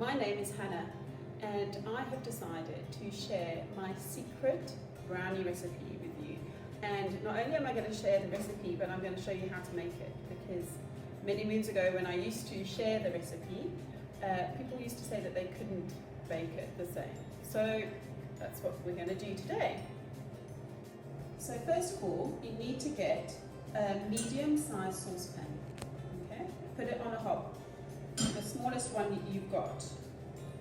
my name is Hannah and I have decided to share my secret brownie recipe with you. And not only am I going to share the recipe, but I'm going to show you how to make it, because many moons ago when I used to share the recipe, people used to say that they couldn't bake it the same. So that's what we're going to do today. So first of all, you need to get a medium-sized saucepan. Okay, put it on a hob, the smallest one you've got,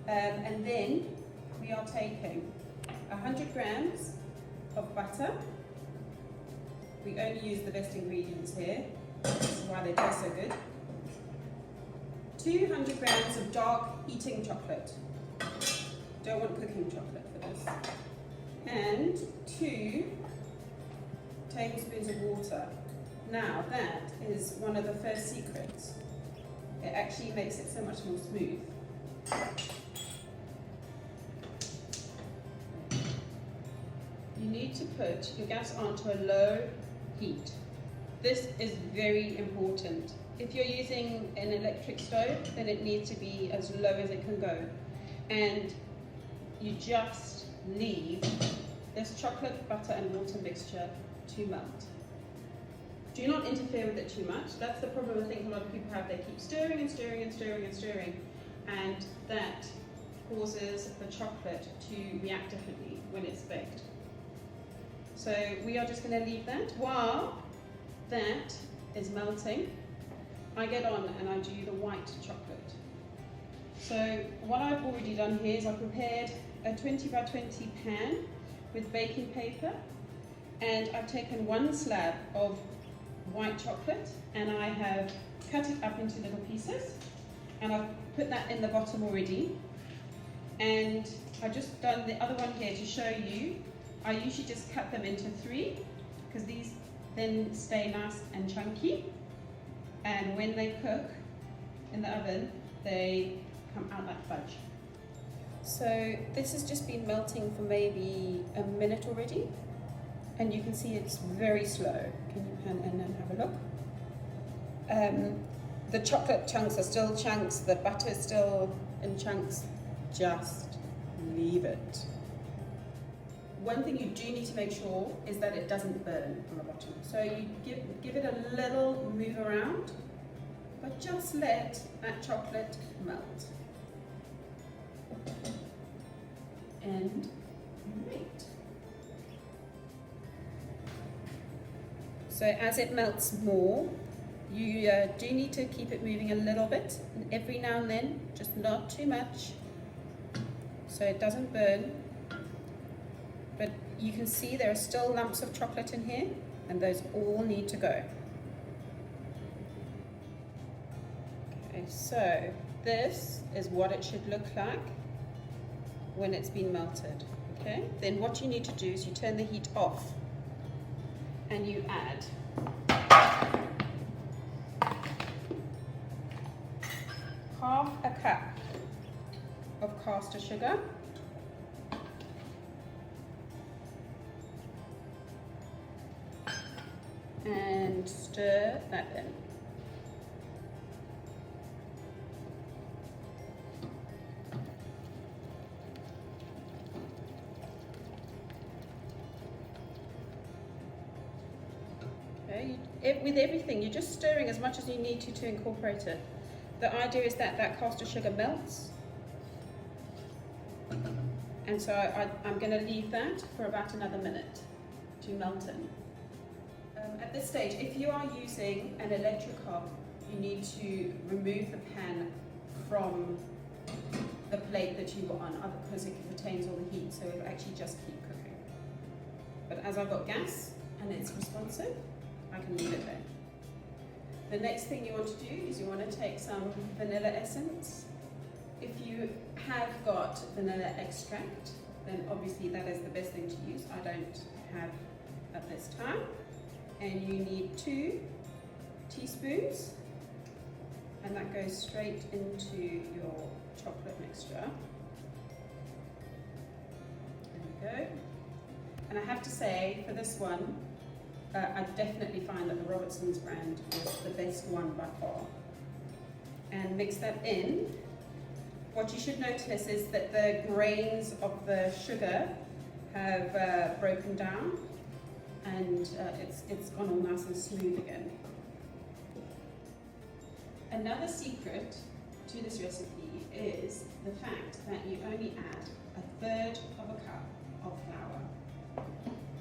and then we are taking 100 grams of butter. We only use the best ingredients here, this is why they taste so good. 200 grams of dark eating chocolate. Don't want cooking chocolate for this. And 2 tablespoons of water. Now that is one of the first secrets. It actually makes it so much more smooth. You need to put your gas onto a low heat. This is very important. If you're using an electric stove, then it needs to be as low as it can go. And you just leave this chocolate, butter and water mixture to melt. Do not interfere with it too much. That's the problem I think a lot of people have. They keep stirring and stirring and stirring and stirring, and that causes the chocolate to react differently when it's baked. So we are just going to leave that. While that is melting, I get on and I do the white chocolate. So what I've already done here is I've prepared a 20 by 20 pan with baking paper, and I've taken 1 slab of white chocolate and I have cut it up into little pieces, and I've put that in the bottom already. And I've just done the other one here to show you. I usually just cut them into 3 because these then stay nice and chunky, and when they cook in the oven they come out like fudge. So this has just been melting for maybe a minute already, and you can see it's very slow. Can you pan in and have a look? The chocolate chunks are still chunks, the butter is still in chunks. Just leave it. One thing you do need to make sure is that it doesn't burn on the bottom. So you give it a little move around, but just let that chocolate melt. And wait. So as it melts more, you do need to keep it moving a little bit, and every now and then, just not too much, so it doesn't burn. But you can see there are still lumps of chocolate in here, and those all need to go. Okay, so this is what it should look like when it's been melted. Okay, then what you need to do is you turn the heat off and you add half a cup of caster sugar, and stir that in. Okay, with everything, you're just stirring as much as you need to incorporate it. The idea is that that caster sugar melts, and so I'm going to leave that for about another minute to melt in. At this stage, if you are using an electric hob, you need to remove the pan from the plate that you were on, because it retains all the heat, so it will actually just keep cooking. But as I've got gas and it's responsive, I can leave it there. The next thing you want to do is you want to take some vanilla essence. If you have got vanilla extract, then obviously that is the best thing to use. I don't have at this time. And you need 2 teaspoons, and that goes straight into your chocolate mixture. There we go. And I have to say, for this one, I definitely find that the Robertson's brand is the best one by far. And mix that in what you should notice is that the grains of the sugar have broken down, and it's gone all nice and smooth again. Another secret to this recipe is the fact that you only add 1/3 of a cup of flour.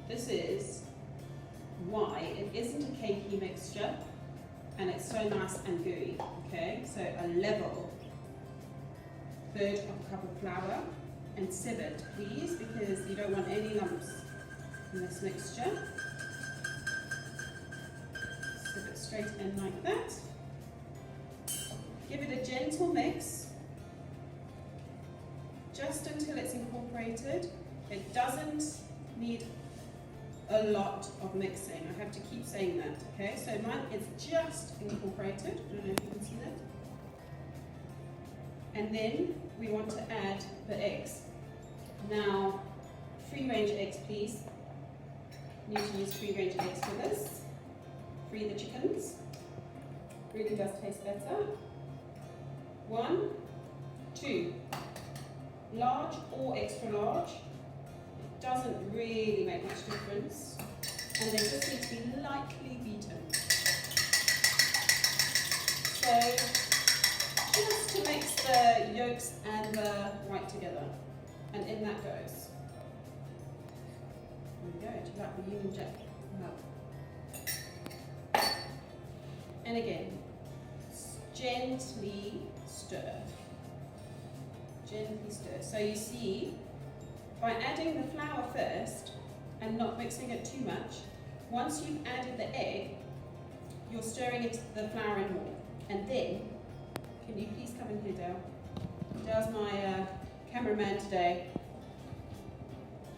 This is why it isn't a cakey mixture and it's so nice and gooey. Okay, so a level 1/3 of a cup of flour, and sieve it please, because you don't want any lumps in this mixture. Sieve it straight in like that. Give it a gentle mix just until it's incorporated. It doesn't need a lot of mixing. I have to keep saying that, okay? So mine is just incorporated. I don't know if you can see that. And then we want to add the eggs. Now, free-range eggs, please. You need to use free-range eggs for this. Free the chickens. Really does taste better. 1, 2. Large or extra large. It doesn't really make much difference. And they just need to be lightly beaten. So, just to mix the yolks and the white together. And in that goes. There we go. Do you like the Union Jack? No. And again, gently stir. Gently stir. So you see, by adding the flour first and not mixing it too much, once you've added the egg, you're stirring it, the flour in more. And then, can you please come in here, Dale? Dale's my cameraman today.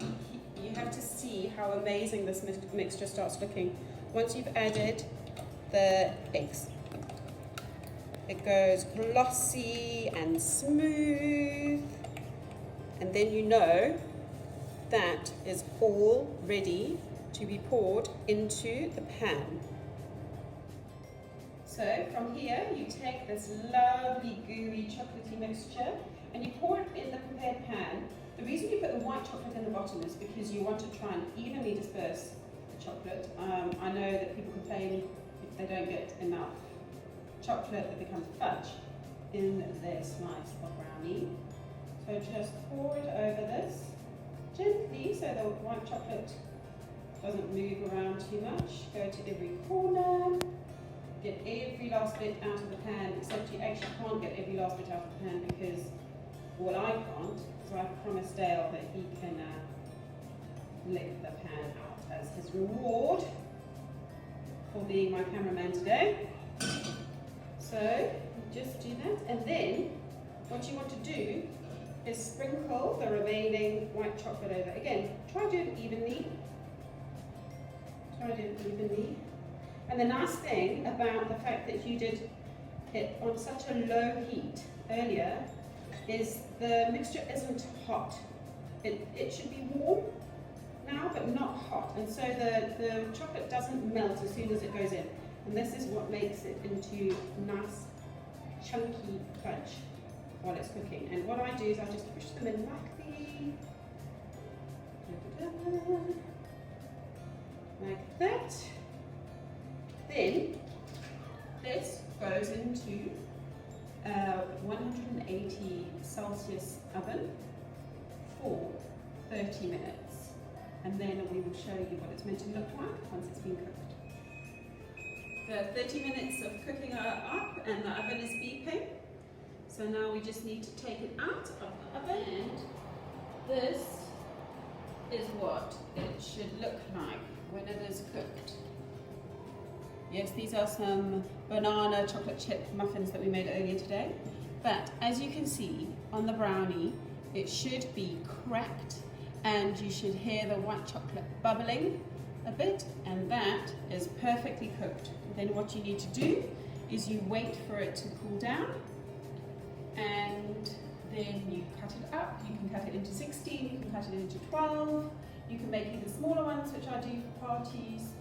You have to see how amazing this mixture starts looking. Once you've added the eggs, it goes glossy and smooth, and then you know that is all ready to be poured into the pan. So from here you take this lovely gooey chocolatey mixture and you pour it in the prepared pan. The reason you put the white chocolate in the bottom is because you want to try and evenly disperse the chocolate. I know that people complain if they don't get enough chocolate that becomes fudge in their slice of brownie. So just pour it over this gently so the white chocolate doesn't move around too much. Go to every corner, get every last bit out of the pan, except you actually can't get every last bit out of the pan because, well, I can't, so I've promised Dale that he can lick the pan out as his reward for being my cameraman today. So just do that, and then what you want to do is sprinkle the remaining white chocolate over. Again, try to do it evenly. And the nice thing about the fact that you did it on such a low heat earlier is the mixture isn't hot. It should be warm now, but not hot. And so the chocolate doesn't melt as soon as it goes in. And this is what makes it into nice, chunky fudge while it's cooking. And what I do is I just push them in like that. Then this goes into a 180 Celsius oven for 30 minutes. And then we will show you what it's meant to look like once it's been cooked. The 30 minutes of cooking are up and the oven is beeping. So now we just need to take it out of the oven, and this is what it should look like when it is cooked. Yes, these are some banana chocolate chip muffins that we made earlier today. But as you can see on the brownie, it should be cracked and you should hear the white chocolate bubbling a bit, and that is perfectly cooked. Then what you need to do is you wait for it to cool down, and then you cut it up. You can cut it into 16, you can cut it into 12, you can make even smaller ones, which I do for parties.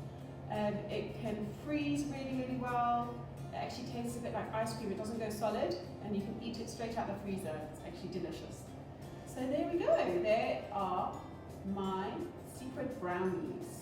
It can freeze really, really well. It actually tastes a bit like ice cream. It doesn't go solid, and you can eat it straight out the freezer. It's actually delicious. So there we go. There are my secret brownies.